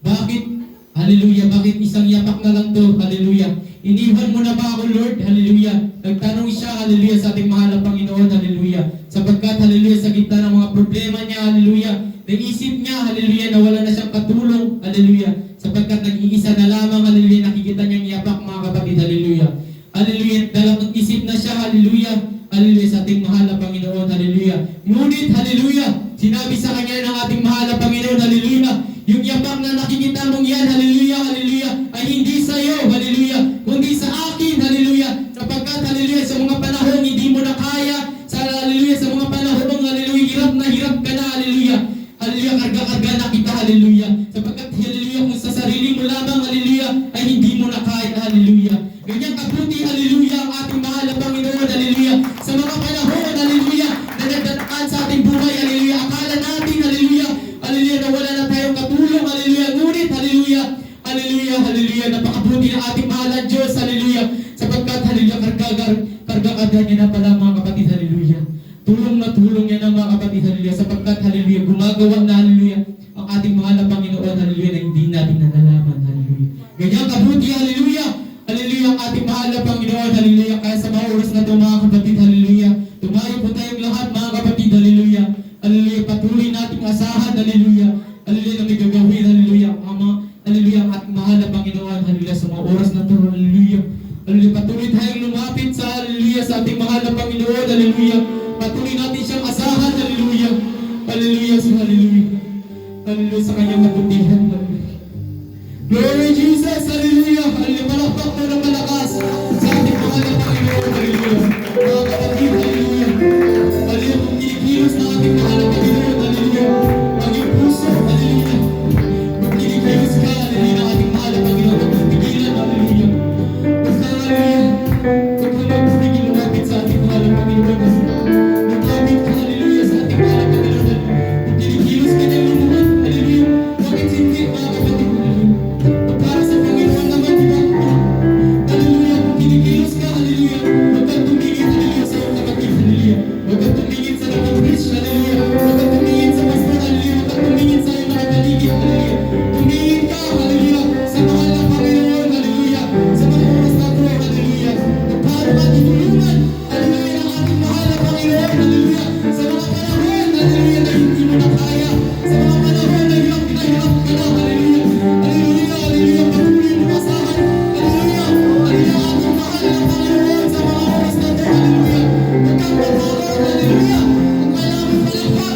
bakit, hallelujah, bakit isang yapak na lang to, hallelujah, iniwan mo na ba ako, Lord, hallelujah, nagtanong siya, hallelujah, sa ating mahal na Panginoon, hallelujah, sapagkat, hallelujah, sa gitna ng mga problema niya, hallelujah, naisip niya, hallelujah, na wala na siyang katulong, hallelujah, sapagkat nag-iisa na lamang, hallelujah, nakikita niyang yapak, mga kapatid, hallelujah, hallelujah, dalawang isip na siya, hallelujah, hallelujah, sa ating mahal na Panginoon, hallelujah, ngunit, hallelujah, sinabi sa kanya ng ating mahal na Panginoon, hallelujah, yung yapak na nakikita mong yan, hallelujah, hallelujah, ay hindi sa iyo, hallelujah, kundi sa akin, hallelujah, sapagkat, hallelujah, sa mga panahon hindi mo na kaya, hallelujah, sa mga panahon, hallelujah, hirap ka na, hallelujah, hallelujah, karga-karga na kita, hallelujah, sapagkat, hallelujah, kung sa sarili mo lamang, hallelujah, ay hindi mo na kaya, hallelujah, ganyan kabuti, hallelujah, ang ating mahal na Panginoon, hallelujah, sa mga panahon, hallelujah, na nagdadaan sa ating buhay, hallelujah, akala natin, hallelujah, hallelujah, na wala na tayong katulong, hallelujah, ngunit, hallelujah, hallelujah, hallelujah, napakabuti ng ating mahal na Diyos, hallelujah, sapagkat, hallelujah, karga-karga niya na pala, mga kapatid, hallelujah, tulong na tulong niya na, mga kapatid, hallelujah, sapagkat, hallelujah, gumagawa na, hallelujah, ang ating mahal na Panginoon, hallelujah, na hindi natin nalalaman, hallelujah, ganyan kabuti, hallelujah, hallelujah, ang ating mahal na Panginoon, hallelujah, kaya sa mga oras na ito, mga kapatid, hallelujah, tumayo po tayong lahat, mga kapatid, hallelujah, hallelujah, patuloy nating asahan, hallelujah, hallelujah, na may gagawin, hallelujah, hallelujah, ang ating mahal na Panginoon, hallelujah, sa mga oras na ito, hallelujah, hallelujah, patuloy tayong lumapit sa, hallelujah, sa ating mahal na Panginoon, hallelujah, patuloy natin siyang asahan, hallelujah, hallelujah, hallelujah, hallelujah, sa kanyang kabutihan, hallelujah. Glory Jesus, hallelujah, hallelujah, malakpak mo ng malakas sa ating mahal na Panginoon, hallelujah, mga kapatid, hallelujah, hallelujah, kung kinikilos na ating mahal na Panginoon, hallelujah, maging puso, hallelujah, kung kinikilos ka, hallelujah, ng ating mahal na Panginoon, kung pigilan, hallelujah, kung ka, hallelujah, kung ka magpapigil lumapit sa ating mahal na Panginoon, lumapit ka, hallelujah, sa ating mahal na Panginoon, kung kinikilos ka niyang lumuhod, hallelujah, bakit hindi, mga kapatid, hallelujah, para sa Panginoon naman, di ba? Hallelujah, kung kinikilos ka, hallelujah, huwag kang tumingin, hallelujah, sa iyong kapatid, hallelujah, huwag kang tumingin sa mga preach, hallelujah, huwag kang tumingin sa pastor, hallelujah, huwag kang tumingin sa iyong mga paligid, hallelujah, tumingin ka, hallelujah, sa mahal na Panginoon, hallelujah, sa mga oras na ito, hallelujah, kung paano ka tutulungan, hallelujah, ng ating mahal na Panginoon, hallelujah, sa mga panahon, hallelujah, na hindi mo na kaya, sa mga panahon na hirap ka na, hallelujah, hallelujah, hallelujah, patuloy mo asahan, hallelujah, hallelujah, ating mahal na Panginoon, sa mga oras na ito, hallelujah, huwag kang matawag, hallelujah, kung kailangan mo palakpak,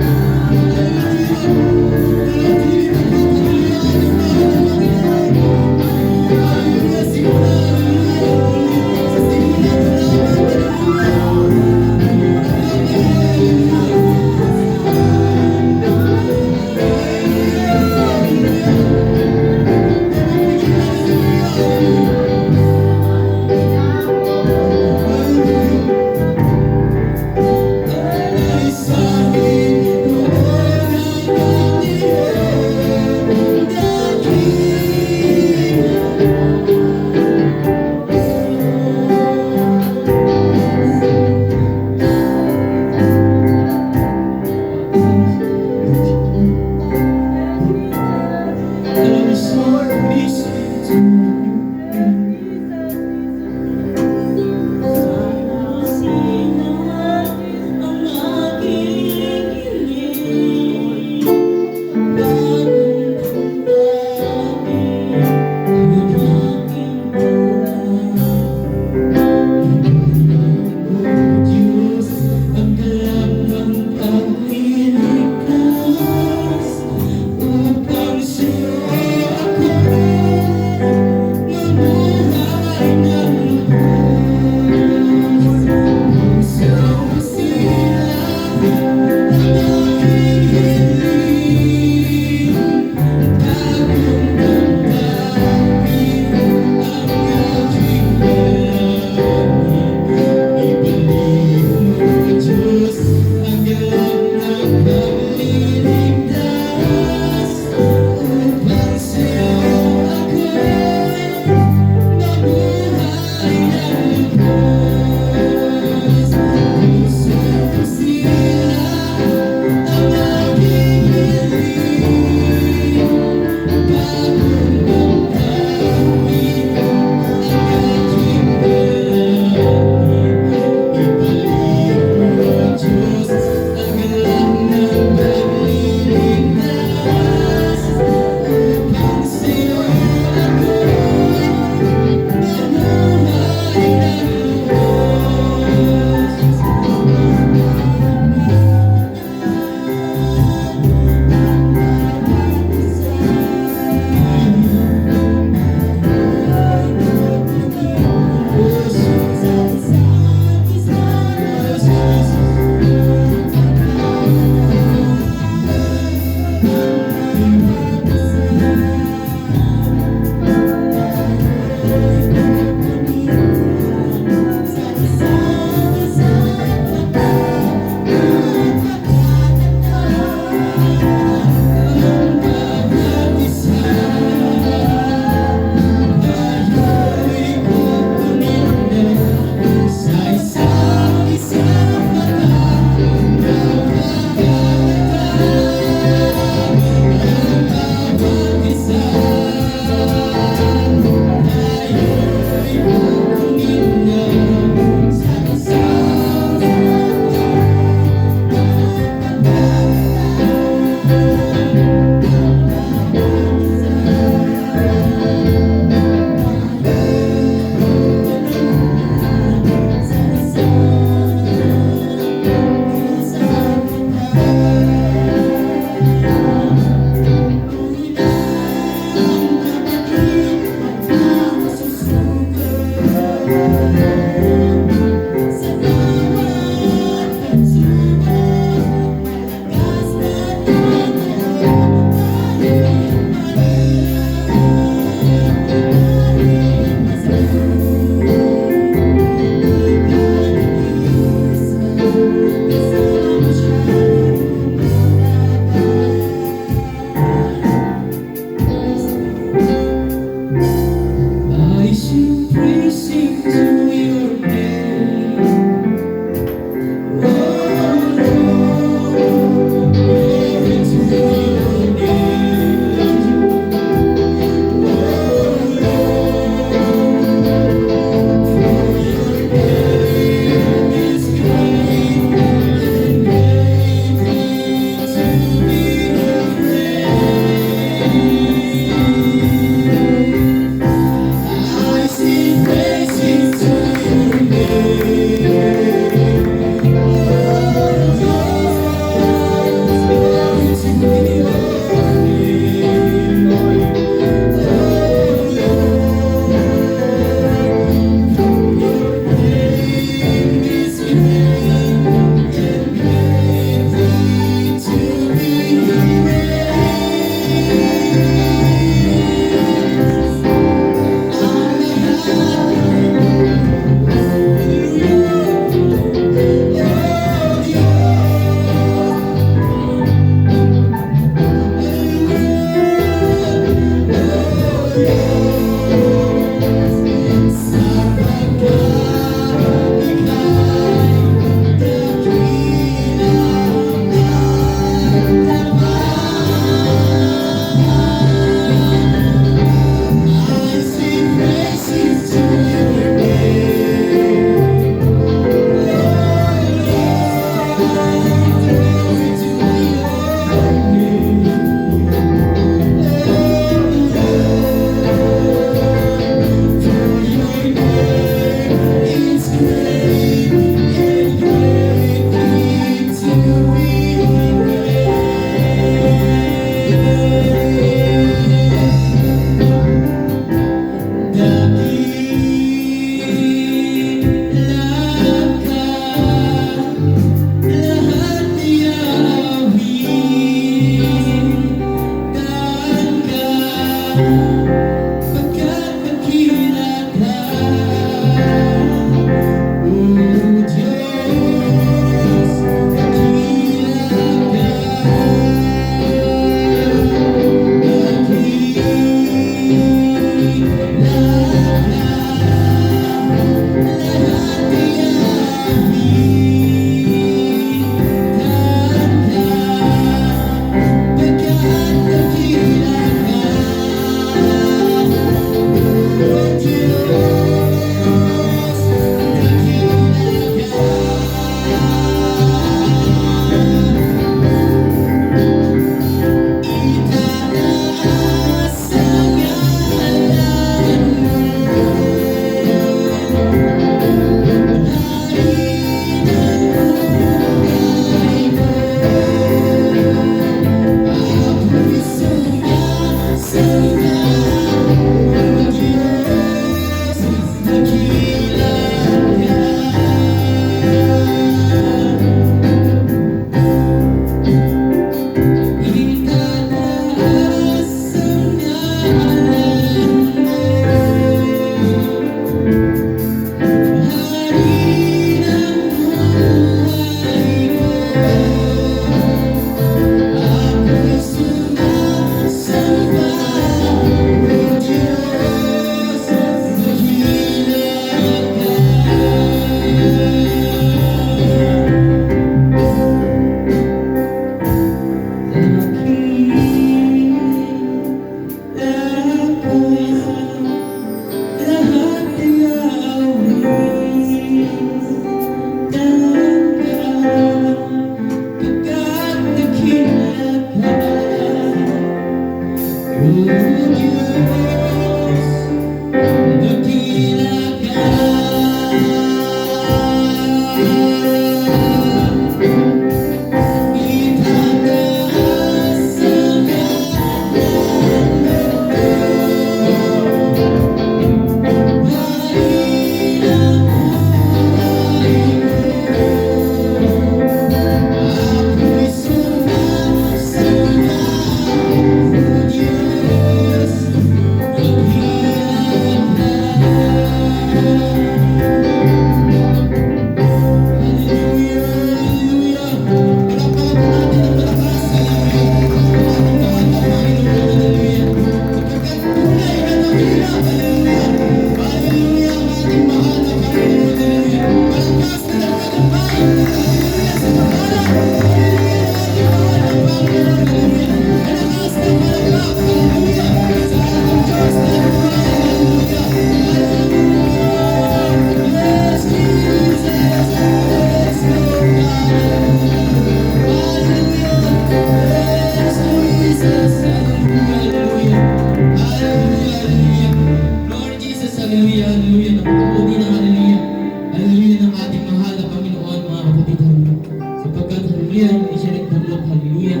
hallelujah, hindi siya nagdulog, hallelujah.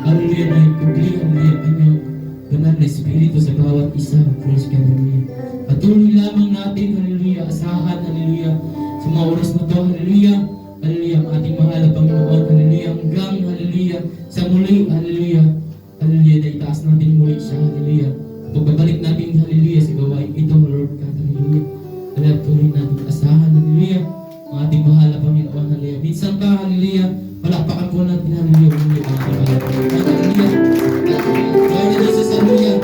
Hallelujah, na ikubli, hallelujah, kanyang banal na espiritu sa bawat isa. Praise God, hallelujah. Patuloy lamang natin, hallelujah, asahan, hallelujah, sa mga oras na to, hallelujah. Hallelujah, ang ating mahal na Panginoon, hallelujah, hanggang, hallelujah, sa muli, hallelujah, hallelujah, na itaas natin muli siya, hallelujah. Pagbabalik natin, hallelujah, sa gawain ito, Lord God, hallelujah. Hallelujah, tuloy natin asahan, hallelujah, ang ating mahal na Panginoon, hallelujah. Minsan pa, hallelujah, palakpakan po natin, hallelujah, hallelujah, ang ating mahal na Panginoon, hallelujah. Lord Jesus, hallelujah,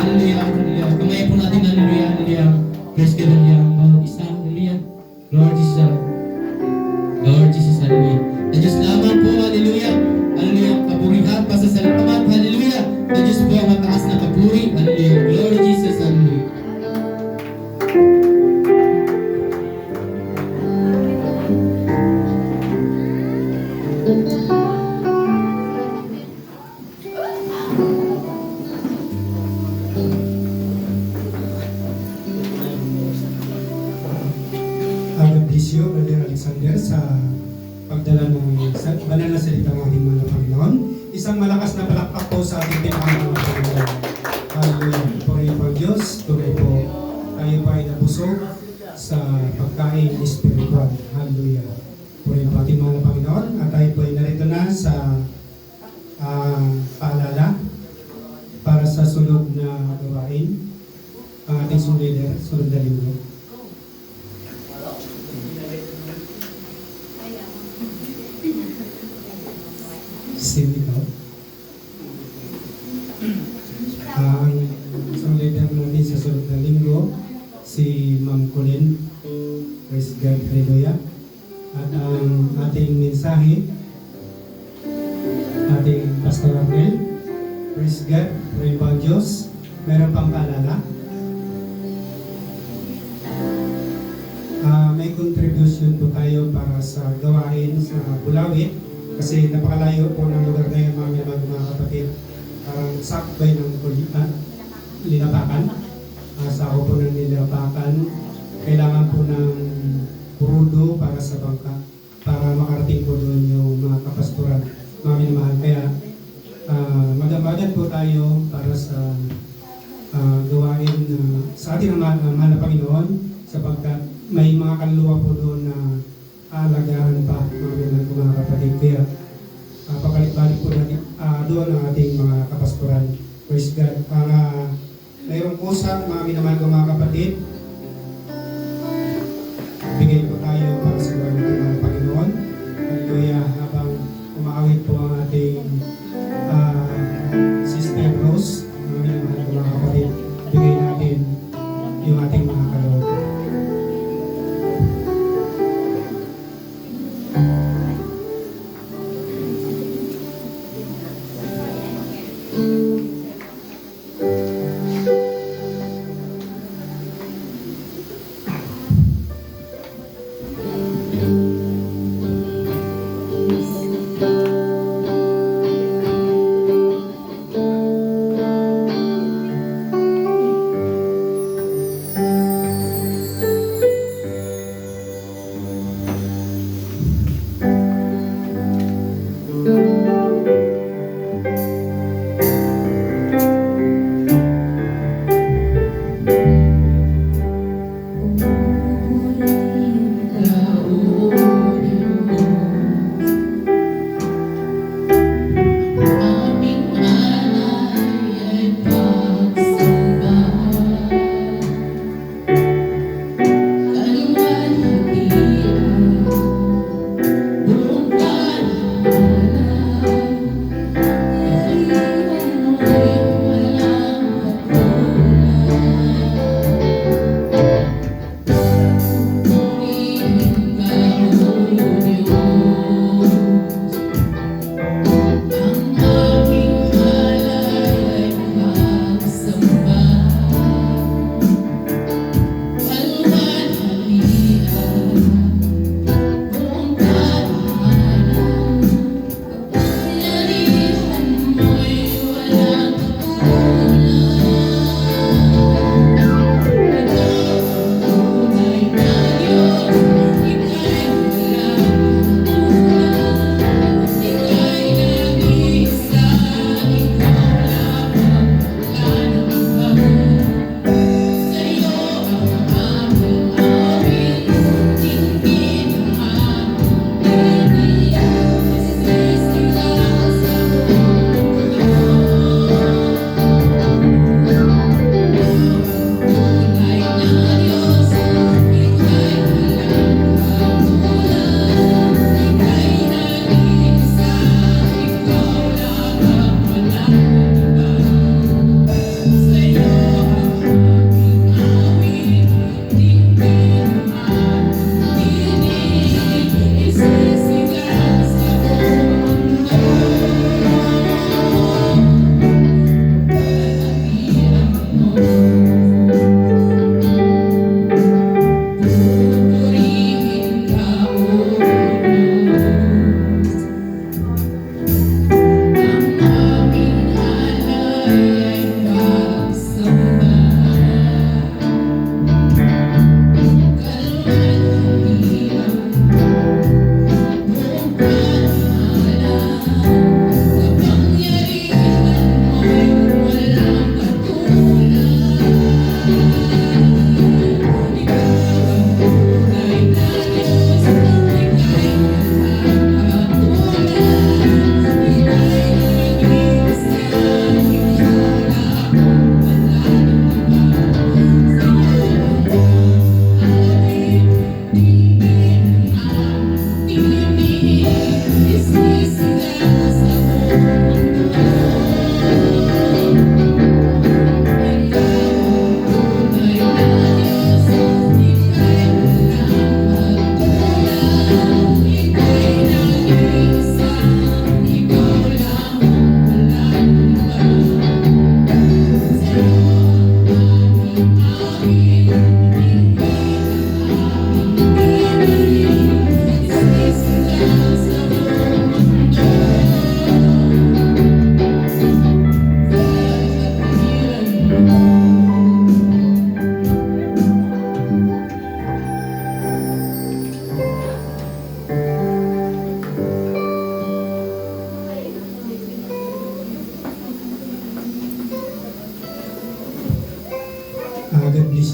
hallelujah, hallelujah. Kamay po natin, hallelujah, hallelujah. Praise God, hallelujah, ang bawat isa, hallelujah. Lord Jesus, Lord Jesus, hallelujah. Na Diyos lamang po, hallelujah. Hallelujah. Kapurihan, pasasalamat, hallelujah. Na Diyos po ang mataas na kapuri, hallelujah. Glory Jesus, hallelujah. God bless you, Brother Alexander, sa pagdala ng banal na salita ng ating mga Panginoon. Isang malakas na palakpak po sa ating pinakamalang Panginoon. Hallelujah. Purihin po ang Diyos. Tunay po tayo pa ay nabusog sa pagkain espiritual. Hallelujah. Purihin po ating mga Panginoon. At tayo po ay narito na sa paalala para sa sunod na gawain. Ang ating sunod na linggo. Sinito. Ang isang leader natin sa sunod na linggo, si Ma'am Colin. Praise God, hallelujah. At ang ating mensahe, ating Pastor Arnel. Praise God, praise po ang Diyos. Meron pang paalala. May contribution po tayo para sa gawain sa Bulawit. Kasi napakalayo po ng lugar na yun, mga kapatid. Parang sakbay ng Linapakan. Sa ako po ng Linapakan, kailangan po ng kurudo para sa bangka para makarating po doon yung mga kapastoran, mga minamahal. Kaya magdamagan po tayo para sa gawain sa ating mahal na Panginoon, sapagkat may mga kaluluwa po doon na alagahan pa mga kapatid. Kaya pabalik-balik po natin doon ang ating mga kapastoran. Praise God. Mayroong kusang mga minamahal ko mga kapatid. Bigay po tayo para sa gawain ng mga Panginoon. Hallelujah. Habang umaawit po ang ating Sister Rose, mga minamahal ko mga kapatid, bigay natin yung ating mga kaloob.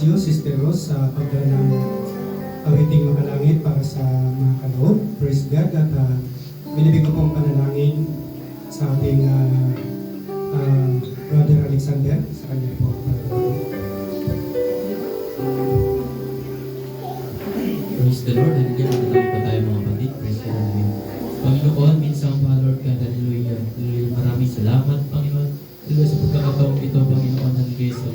Diyos, Sister Rose, sa pagdala ng awiting makalangit para sa mga kaloob. Praise God. At binibig ko pong panalangin sa ating Brother Alexander sa kanya po. Praise the Lord. Hallelujah. Manalangin pa tayo mga kapatid. Praise the Lord. Panginoon, minsan pa Lord God. Hallelujah. Hallelujah. Maraming salamat, Panginoon. Hallelujah sa pagkakataong ito, Panginoon. Hallelujah sa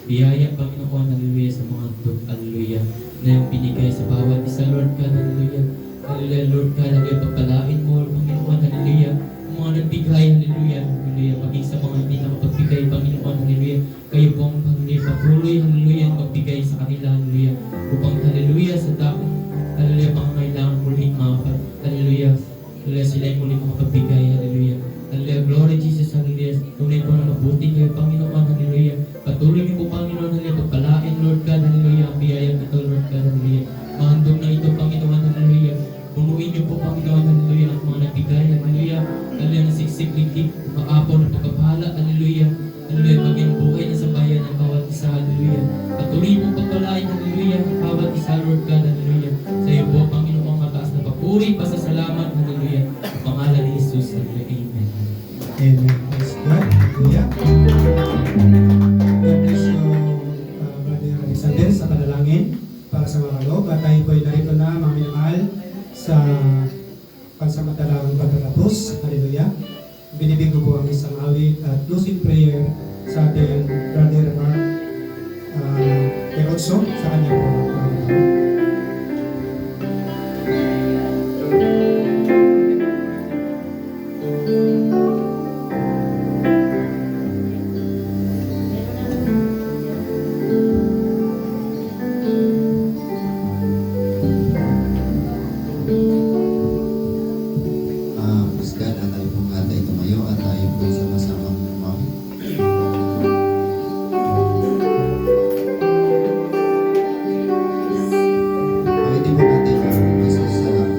biyaya, Panginoon. Hallelujah sa mga dog. Hallelujah. Na yung binigay sa bawat isa, Lord God. Hallelujah. Hallelujah, Lord God. Hallelujah. Pagpalain mo, Panginoon. Hallelujah. Ang mga nagbigay, Hallelujah. Hallelujah. Maging sa mga hindi nakapagbigay, Panginoon. Hallelujah. Kayo pong, Hallelujah, patuloy, Hallelujah, magbigay sa kanila, Hallelujah. Upang, Hallelujah, sa taong, Hallelujah, mga kailangan muling mga Hallelujah. Hallelujah, sila ay muling makapagbigay, Hallelujah. Hallelujah, glory Jesus, Hallelujah. Tunay po na mabuti kayo, Panginoon, Hallelujah. Patuloy niyo po, Panginoon, Hallelujah, pagpalain, Lord God, Hallelujah, ang biyayang ito, Lord God, Hallelujah. Mahandog na ito, Panginoon, Hallelujah. Punuin niyo po, Panginoon, Hallelujah, ang mga nagbigay, Hallelujah. Hallelujah, na siksik-ligtig, maapaw na pagkapahala, Hallelujah. Hallelujah, maging buhay na sa bayan ng bawat isa, Hallelujah. Patuloy mo pagpalain, Hallelujah, ang bawat isa, Lord God, Hallelujah. Sa iyo po, Panginoon, mataas na papuri, pasasalamat, Hallelujah. Sa pangalan ni Jesus, Hallelujah. Amen. Amen. Praise God. Hallelujah. God bless you, Brother Alexander, sa panalangin para sa mga kaloob. At tayo po ay narito na, mga minamahal, sa pansamantalang pagtatapos. Hallelujah. Binibig ko po ang isang awit at closing prayer sa ating Brother Mark Erotso sa kanya po. Praise God, at tayo pong atay tumayo at tayo po sama-samang umawit. Awitin po natin ang Jesus salamat.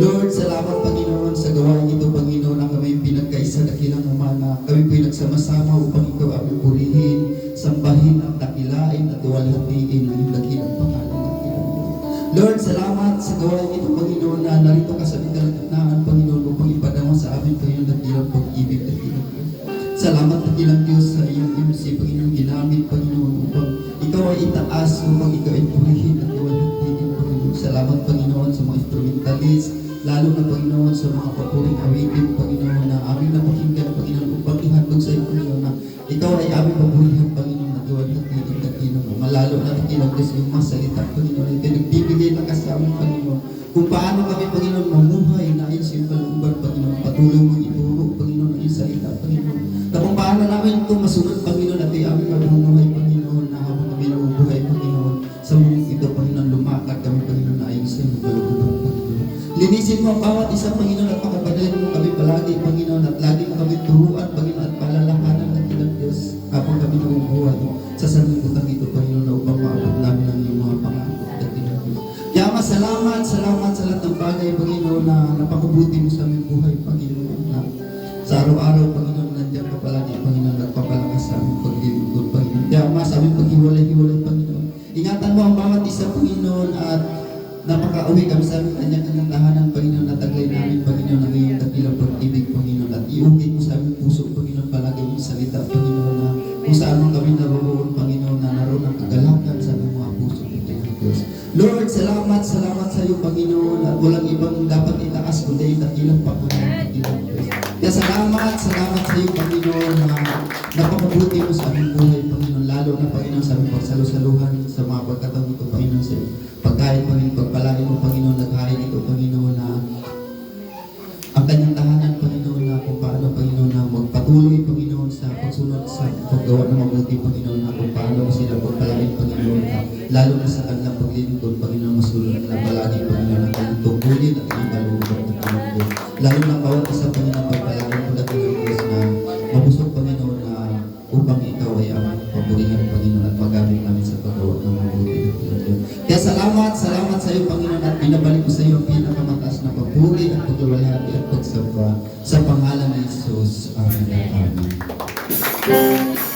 Lord, salamat Panginoon sa gawain ito, Panginoon, na kami pinagkaisa dakilang umana. Kami po'y nagsama-sama upang ikaw aming purihin, sambahin at dakilain at duwalhatiin ang iyong dakilang pangalan. Lord, salamat sa gawain ito, Panginoon, na narito ka sa aming kalagitnaan, Panginoon, upang ipadama sa amin, Panginoon, dakilang pag-ibig, dakilang Diyos. Salamat, dakilang Diyos, sa iyong MC, Panginoon, ginamit, Panginoon, upang ikaw ay itaas, upang ikaw ay purihin at duwalhatiin, Panginoon. Salamat, Panginoon, sa mga instrumentalist, lalo na, Panginoon, sa mga papuring awitin, Panginoon, na aming napakinggan, Panginoon, upang ihandog sa iyo, Panginoon, na ikaw ay aming paburihan, Panginoon, na duwalhatiin, dakilang mo. Malalo na, dakilang Diyos, yung mga salita, Panginoon, ito nagbibigay ng kasama, Panginoon, kung paano kami, Panginoon, mamuhay na ayon sa iyong kalooban, Panginoon, patuloy mong ituro, Panginoon, ang iyong salita, Panginoon, na kung paano namin ito masunod, Panginoon, at ay aming mabuhay, Panginoon, na habang kami nabubuhay, Panginoon, sa mundong ito, Panginoon, lumakad kami, Panginoon, na ayon sa iyong kalooban, Panginoon. Linisin mo ang bawat isang, Panginoon, at makapadalin mo kami palagi, Panginoon, at lagi mo kami turuan, Panginoon, at palalahanan ng ilang Diyos, habang kami nabubuhay sa sanlibutan ito, Panginoon, na upang maabot namin ang iyong mga pangako at ilang Diyos. Kaya salamat sa lahat ng bagay, Panginoon, na napakabuti mo sa aming buhay, Panginoon, na sa araw-araw, Panginoon, nandiyan ka palagi, Panginoon, at papalakas sa aming paglilingkod, Panginoon. Kaya sa aming paghiwalay-hiwalay, Panginoon. Ingatan mo ang bawat isa, Panginoon, at napaka-uwi kami sa aming kanyang tahanan, Panginoon, at taglay namin, Panginoon, ang iyong dakilang pag-ibig, Panginoon, at iugit mo sa aming puso, Panginoon, palagi yung salita, Panginoon, na kung saan man kami naroon, Panginoon, na naroon ang kagalakan sa aming mga puso, Panginoon Diyos. Lord, salamat sa iyo, Panginoon, at walang ibang dapat itaas kundi ang dakilang Panginoon, Panginoon Diyos. Kaya salamat sa iyo, Panginoon, na napakabuti mo sa aming buhay, Panginoon, lalo na, Panginoon, sa aming pagsalusaluhan sa mga pagkataon ito, Panginoon, sa iyo. Pagkain, Panginoon, pagpalain mo, Panginoon, naghain ito, Panginoon, na ang kanyang tahanan, Panginoon, na kung paano, Panginoon, na magpatuloy, Panginoon, sa pagsunod sa paggawa ng mabuti, Panginoon, na kung paano mo sila pagpalain, Panginoon, na lalo na sa kanilang paglilingkod, Panginoon, masulod na palagi, Panginoon, ang kanyang tungkulin at kanyang kalooban, Panginoon. Lalo na bawat isa, Panginoon, pagpalain mo, Panginoon, Diyos, na mabusog, Panginoon, na upang ikaw ay aming paburihan, Panginoon, at paggamit namin sa paggawa ng mabuti, Panginoon. Kaya salamat sa iyo, Panginoon, at binabalik ko sa iyo ang pinakamataas na papuri at pagluwalhati at pagsamba sa pangalan ng Jesus. Amen. Amen.